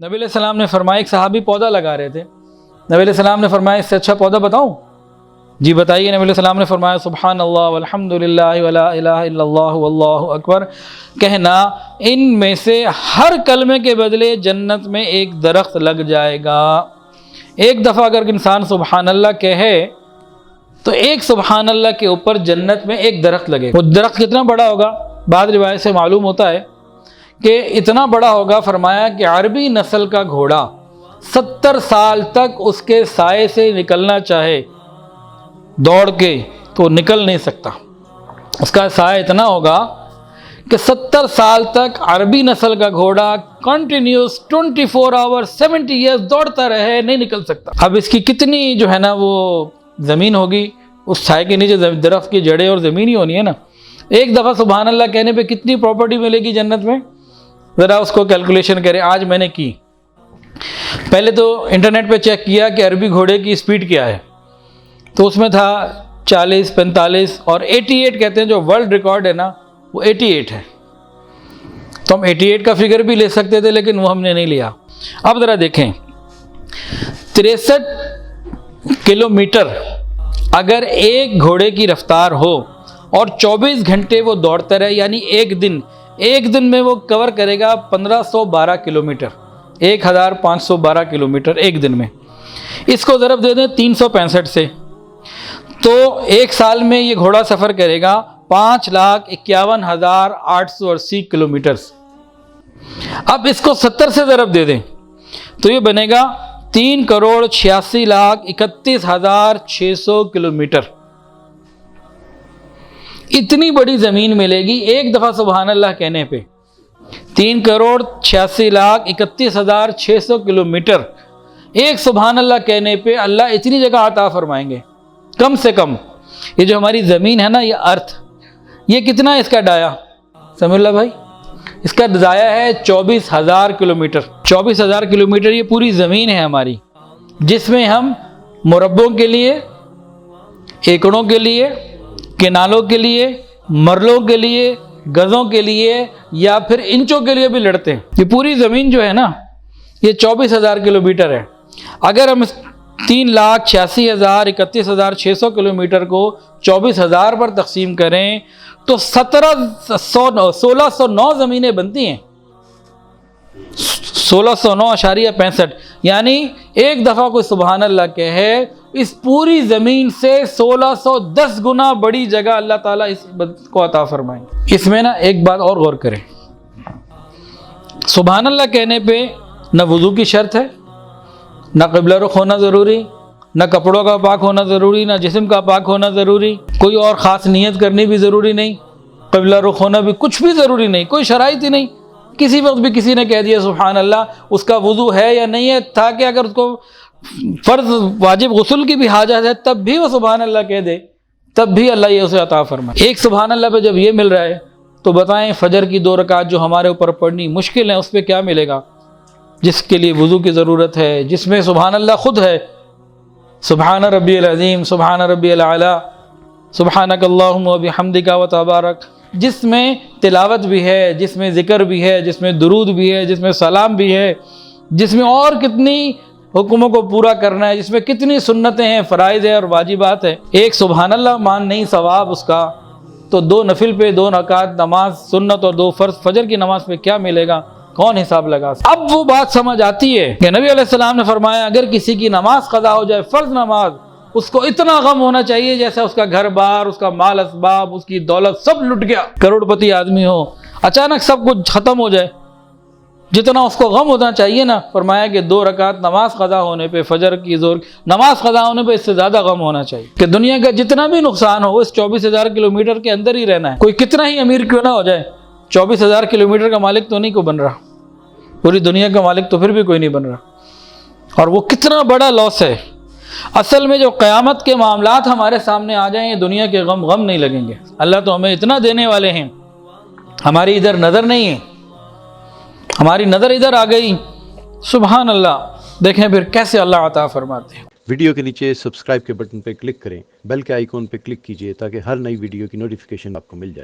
نبی علیہ السلام نے فرمایا، ایک صحابی پودا لگا رہے تھے، نبی علیہ السلام نے فرمایا اس سے اچھا پودا بتاؤں؟ جی بتائیے۔ نبی علیہ السلام نے فرمایا سبحان اللہ والحمد للہ ولا الہ الا اللہ واللہ اکبر، کہنا ان میں سے ہر کلمے کے بدلے جنت میں ایک درخت لگ جائے گا۔ ایک دفعہ اگر انسان سبحان اللہ کہے تو ایک سبحان اللہ کے اوپر جنت میں ایک درخت لگے۔ وہ درخت کتنا بڑا ہوگا؟ بعض روایت سے معلوم ہوتا ہے کہ اتنا بڑا ہوگا، فرمایا کہ عربی نسل کا گھوڑا 70 سال تک اس کے سائے سے نکلنا چاہے دوڑ کے تو نکل نہیں سکتا۔ اس کا سایہ اتنا ہوگا کہ 70 سال تک عربی نسل کا گھوڑا کنٹینیوس 24 آور 70 ایئرز دوڑتا رہے، نہیں نکل سکتا۔ اب اس کی کتنی جو ہے نا وہ زمین ہوگی، اس سائے کے نیچے درخت کی جڑیں اور زمین ہی ہونی ہے نا۔ ایک دفعہ سبحان اللہ کہنے پہ کتنی پراپرٹی ملے گی جنت میں؟ ذرا اس کو کیلکولیشن کریں۔ آج میں نے کی، پہلے تو انٹرنیٹ پہ چیک کیا کہ عربی گھوڑے کی سپیڈ کیا ہے، تو اس میں تھا 40 45 اور 88 کہتے ہیں، جو ورلڈ ریکارڈ ہے نا وہ 88 ہے۔ تو ہم 88 کا فگر بھی لے سکتے تھے لیکن وہ ہم نے نہیں لیا۔ اب ذرا دیکھیں 63 کلومیٹر اگر ایک گھوڑے کی رفتار ہو اور 24 گھنٹے وہ دوڑتا رہے، یعنی ایک دن میں وہ کور کرے گا 1512 کلومیٹر، 1512 کلومیٹر ایک دن میں۔ اس کو ضرب دے دیں 365 سے، تو ایک سال میں یہ گھوڑا سفر کرے گا 5,51,880 کلومیٹر۔ اب اس کو 70 سے ضرب دے دیں تو یہ بنے گا 3,86,31,600 کلومیٹر۔ اتنی بڑی زمین ملے گی ایک دفعہ سبحان اللہ کہنے پہ، 3,86,31,600 کلومیٹر ایک سبحان اللہ کہنے پہ اللہ اتنی جگہ عطا فرمائیں گے۔ کم سے کم یہ جو ہماری زمین ہے نا، یہ ارتھ، یہ کتنا ہے اس کا ڈایا؟ سمجھ اللہ بھائی، اس کا ڈایا ہے 24,000 کلومیٹر۔ 24,000 کلومیٹر یہ پوری زمین ہے ہماری، جس میں ہم مربعوں کے لیے، ایکڑوں کے لیے، کنالوں کے لیے، مرلوں کے لیے، گزوں کے لیے یا پھر انچوں کے لیے بھی لڑتے ہیں۔ یہ پوری زمین جو ہے نا یہ 24,000 کلومیٹر ہے۔ اگر ہم 3,86,31,600 کلومیٹر کو 24,000 پر تقسیم کریں تو 1609 زمینیں بنتی ہیں، 1609.65، یعنی ایک دفعہ کوئی سبحان اللہ کہے اس پوری زمین سے 1610 گنا بڑی جگہ اللہ تعالیٰ اس کو عطا فرمائیں۔ اس میں نا ایک بات اور غور کریں، سبحان اللہ کہنے پہ نہ وضو کی شرط ہے، نہ قبلہ رخ ہونا ضروری، نہ کپڑوں کا پاک ہونا ضروری، نہ جسم کا پاک ہونا ضروری، کوئی اور خاص نیت کرنی بھی ضروری نہیں، قبلہ رخ ہونا بھی کچھ بھی ضروری نہیں، کوئی شرائط ہی نہیں۔ کسی وقت بھی کسی نے کہہ دیا سبحان اللہ، اس کا وضو ہے یا نہیں ہے، تھا کہ اگر اس کو فرض واجب غسل کی بھی حاجت ہے تب بھی وہ سبحان اللہ کہہ دے، تب بھی اللہ یہ اسے عطا فرمائے۔ ایک سبحان اللہ پہ جب یہ مل رہا ہے تو بتائیں فجر کی 2 رکعت جو ہمارے اوپر پڑھنی مشکل ہے، اس پہ کیا ملے گا؟ جس کے لیے وضو کی ضرورت ہے، جس میں سبحان اللہ خود ہے، سبحان ربی العظیم، سبحان ربی الاعلی، سبحانک اللہم و بحمدک و تبارک، جس میں تلاوت بھی ہے، جس میں ذکر بھی ہے، جس میں درود بھی ہے، جس میں سلام بھی ہے، جس میں اور کتنی حکموں کو پورا کرنا ہے، جس میں کتنی سنتیں ہیں، فرائض ہے اور واجبات ہے۔ ایک سبحان اللہ مان نہیں ثواب اس کا، تو 2 نفل پہ 2 رکعت نماز سنت اور 2 فرض فجر کی نماز پہ کیا ملے گا؟ کون حساب لگا؟ اب وہ بات سمجھ آتی ہے کہ نبی علیہ السلام نے فرمایا اگر کسی کی نماز قضا ہو جائے، فرض نماز، اس کو اتنا غم ہونا چاہیے جیسے اس کا گھر بار، اس کا مال اسباب، اس کی دولت سب لٹ گیا، کروڑ پتی آدمی ہو، اچانک سب کچھ ختم ہو جائے، جتنا اس کو غم ہونا چاہیے نا، فرمایا کہ 2 رکعت نماز قضا ہونے پہ، فجر کی ظہر نماز قضا ہونے پہ اس سے زیادہ غم ہونا چاہیے کہ دنیا کا جتنا بھی نقصان ہو اس 24,000 کلومیٹر کے اندر ہی رہنا ہے۔ کوئی کتنا ہی امیر کیوں نہ ہو جائے، 24,000 کلومیٹر کا مالک تو نہیں کو بن رہا، پوری دنیا کا مالک تو پھر بھی کوئی نہیں بن رہا، اور وہ کتنا بڑا لاس ہے۔ اصل میں جو قیامت کے معاملات ہمارے سامنے آ جائیں، دنیا کے غم نہیں لگیں گے۔ اللہ تو ہمیں اتنا دینے والے ہیں، ہماری ادھر نظر نہیں ہے، ہماری نظر ادھر آ گئی، سبحان اللہ۔ دیکھیں پھر کیسے اللہ عطا فرماتے ہیں۔ ویڈیو کے نیچے سبسکرائب کے بٹن پہ کلک کریں، بیل کے آئیکن پہ کلک کیجئے تاکہ ہر نئی ویڈیو کی نوٹیفیکیشن آپ کو مل جائے۔